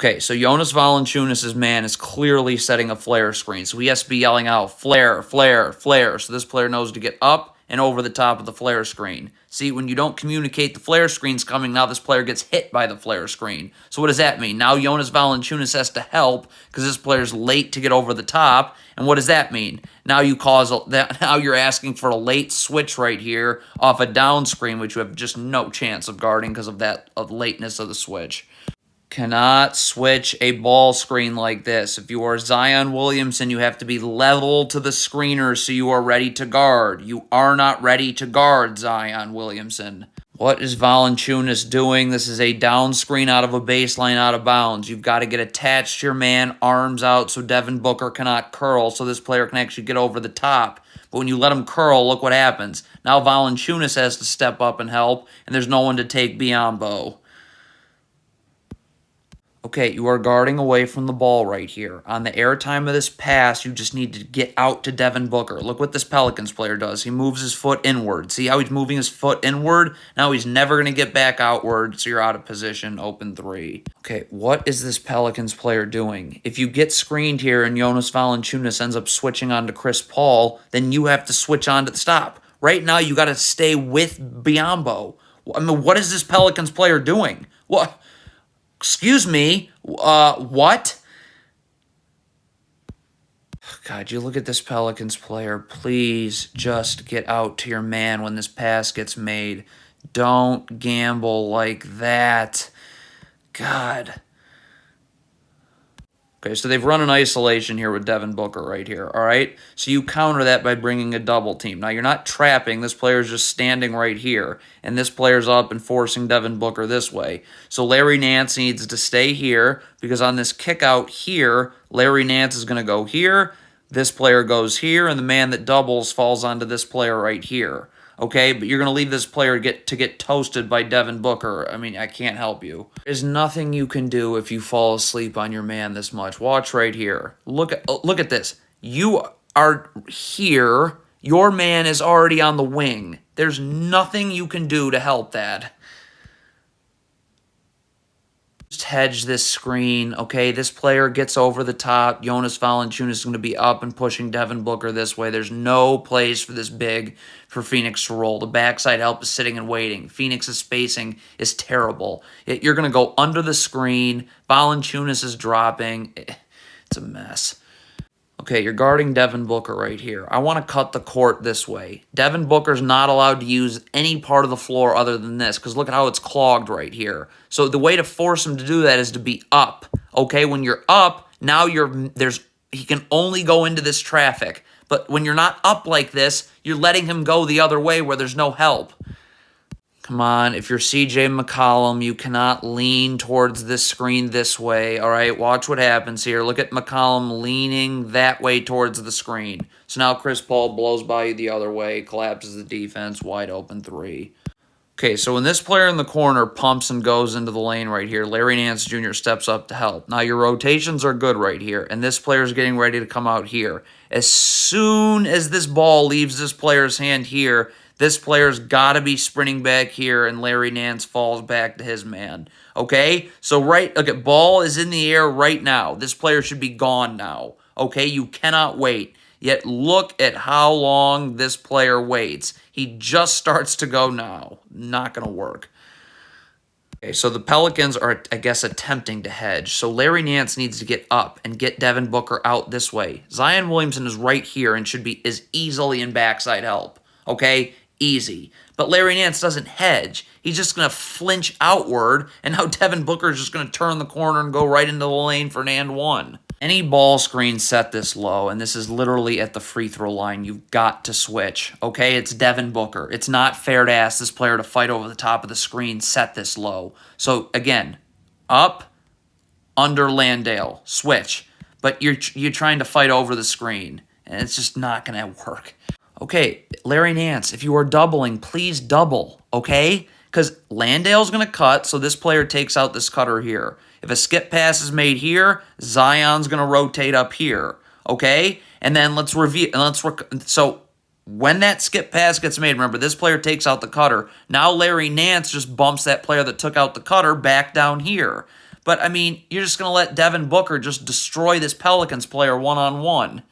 Okay, so Jonas Valanciunas' man is clearly setting a flare screen. So he has to be yelling out, flare, flare, flare. So this player knows to get up and over the top of the flare screen. See, when you don't communicate the flare screen's coming, now this player gets hit by the flare screen. So what does that mean? Now Jonas Valanciunas has to help because this player's late to get over the top. And what does that mean? Now now you're asking for a late switch right here off a down screen, which you have just no chance of guarding because of that lateness of the switch. Cannot switch a ball screen like this. If you are Zion Williamson, you have to be level to the screener so you are ready to guard. You are not ready to guard, Zion Williamson. What is Valanciunas doing? This is a down screen out of a baseline out of bounds. You've got to get attached to your man, arms out so Devin Booker cannot curl so this player can actually get over the top. But when you let him curl, look what happens. Now Valanciunas has to step up and help, and there's no one to take Biyombo. Okay, you are guarding away from the ball right here. On the airtime of this pass, you just need to get out to Devin Booker. Look what this Pelicans player does. He moves his foot inward. See how he's moving his foot inward? Now he's never going to get back outward, so you're out of position. Open three. Okay, what is this Pelicans player doing? If you get screened here and Jonas Valanciunas ends up switching on to Chris Paul, then you have to switch on to the stop. Right now, you got to stay with Biyombo. I mean, what is this Pelicans player doing? What? Excuse me, what? God, you look at this Pelicans player. Please just get out to your man when this pass gets made. Don't gamble like that. God. Okay, so they've run an isolation here with Devin Booker right here, all right? So you counter that by bringing a double team. Now, you're not trapping. This player's just standing right here, and this player's up and forcing Devin Booker this way. So Larry Nance needs to stay here because on this kick out here, Larry Nance is going to go here, this player goes here, and the man that doubles falls onto this player right here. Okay, but you're going to leave this player to get toasted by Devin Booker. I mean, I can't help you. There's nothing you can do if you fall asleep on your man this much. Watch right here. Look at this. You are here. Your man is already on the wing. There's nothing you can do to help that. Just hedge this screen, okay? This player gets over the top. Jonas Valanciunas is going to be up and pushing Devin Booker this way. There's no place for this big for Phoenix to roll. The backside help is sitting and waiting. Phoenix's spacing is terrible. You're going to go under the screen. Valanciunas is dropping. It's a mess. Okay, you're guarding Devin Booker right here. I want to cut the court this way. Devin Booker's not allowed to use any part of the floor other than this because look at how it's clogged right here. So the way to force him to do that is to be up. Okay, when you're up, now he can only go into this traffic. But when you're not up like this, you're letting him go the other way where there's no help. Come on, if you're CJ McCollum, you cannot lean towards this screen this way, all right? Watch what happens here. Look at McCollum leaning that way towards the screen. So now Chris Paul blows by you the other way, collapses the defense, wide open three. Okay, so when this player in the corner pumps and goes into the lane right here, Larry Nance Jr. steps up to help. Now, your rotations are good right here, and this player's getting ready to come out here. As soon as this ball leaves this player's hand here, this player's got to be sprinting back here, and Larry Nance falls back to his man. Okay? So, ball is in the air right now. This player should be gone now. Okay? You cannot wait. Yet, look at how long this player waits. He just starts to go now. Not going to work. Okay, so the Pelicans are, I guess, attempting to hedge. So Larry Nance needs to get up and get Devin Booker out this way. Zion Williamson is right here and is easily in backside help. Okay? Easy. But Larry Nance doesn't hedge. He's just going to flinch outward, and now Devin Booker is just going to turn the corner and go right into the lane for an and one. Any ball screen set this low, and this is literally at the free throw line, you've got to switch. Okay, it's Devin Booker. It's not fair to ask this player to fight over the top of the screen, set this low. So again, up, under Landale, switch. But you're trying to fight over the screen, and it's just not going to work. Okay, Larry Nance, if you are doubling, please double, okay? Because Landale's going to cut, so this player takes out this cutter here. If a skip pass is made here, Zion's going to rotate up here, okay? And then let's review. So when that skip pass gets made, remember, this player takes out the cutter. Now Larry Nance just bumps that player that took out the cutter back down here. But, I mean, you're just going to let Devin Booker just destroy this Pelicans player one-on-one.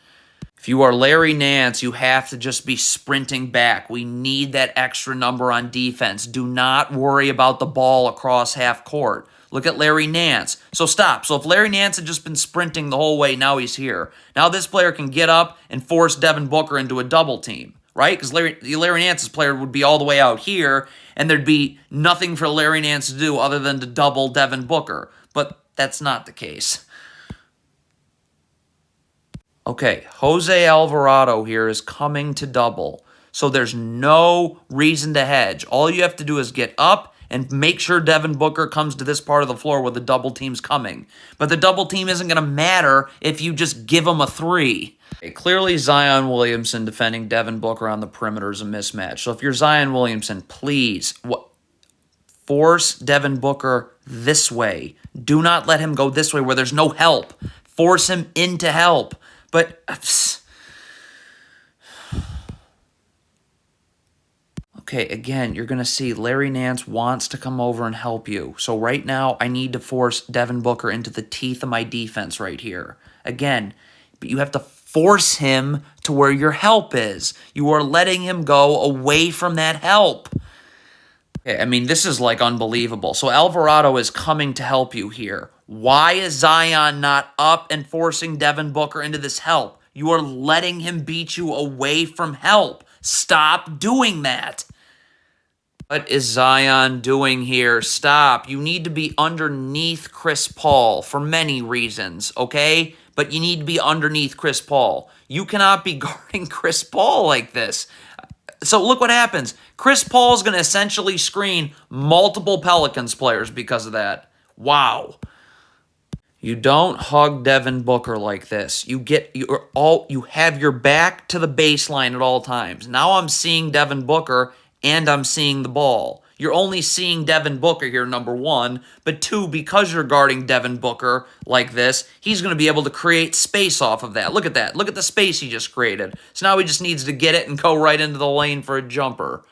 If you are Larry Nance, you have to just be sprinting back. We need that extra number on defense. Do not worry about the ball across half court. Look at Larry Nance. So stop. So if Larry Nance had just been sprinting the whole way, now he's here. Now this player can get up and force Devin Booker into a double team, right? Because Larry Nance's player would be all the way out here, and there'd be nothing for Larry Nance to do other than to double Devin Booker. But that's not the case. Okay, Jose Alvarado here is coming to double. So there's no reason to hedge. All you have to do is get up and make sure Devin Booker comes to this part of the floor where the double team's coming. But the double team isn't going to matter if you just give him a three. Okay, clearly Zion Williamson defending Devin Booker on the perimeter is a mismatch. So if you're Zion Williamson, please force Devin Booker this way. Do not let him go this way where there's no help. Force him into help. But, okay, again, you're going to see Larry Nance wants to come over and help you. So right now, I need to force Devin Booker into the teeth of my defense right here. Again, but you have to force him to where your help is. You are letting him go away from that help. Okay, I mean, this is like unbelievable. So Alvarado is coming to help you here. Why is Zion not up and forcing Devin Booker into this help? You are letting him beat you away from help. Stop doing that. What is Zion doing here? Stop. You need to be underneath Chris Paul for many reasons, okay? But you need to be underneath Chris Paul. You cannot be guarding Chris Paul like this. So look what happens. Chris Paul is going to essentially screen multiple Pelicans players because of that. Wow. You don't hug Devin Booker like this. You have your back to the baseline at all times. Now I'm seeing Devin Booker and I'm seeing the ball. You're only seeing Devin Booker here, number one. But two, because you're guarding Devin Booker like this, he's going to be able to create space off of that. Look at that. Look at the space he just created. So now he just needs to get it and go right into the lane for a jumper.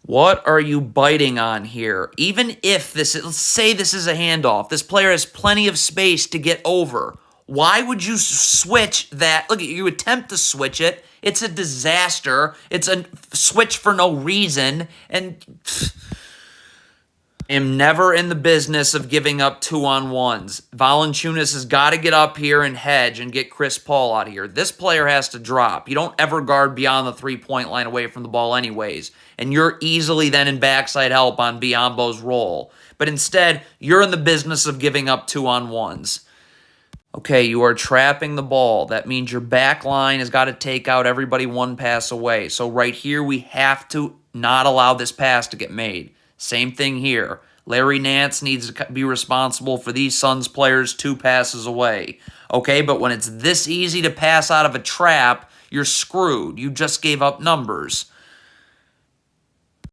What are you biting on here? Even if let's say this is a handoff. This player has plenty of space to get over. Why would you switch that? Look, you attempt to switch it. It's a disaster. It's a switch for no reason. And I am never in the business of giving up 2-on-1s. Valanciunas has got to get up here and hedge and get Chris Paul out of here. This player has to drop. You don't ever guard beyond the three-point line away from the ball anyways. And you're easily then in backside help on Biyombo's roll. But instead, you're in the business of giving up 2-on-1s. Okay, you are trapping the ball. That means your back line has got to take out everybody one pass away. So right here, we have to not allow this pass to get made. Same thing here. Larry Nance needs to be responsible for these Suns players 2 passes away. Okay, but when it's this easy to pass out of a trap, you're screwed. You just gave up numbers.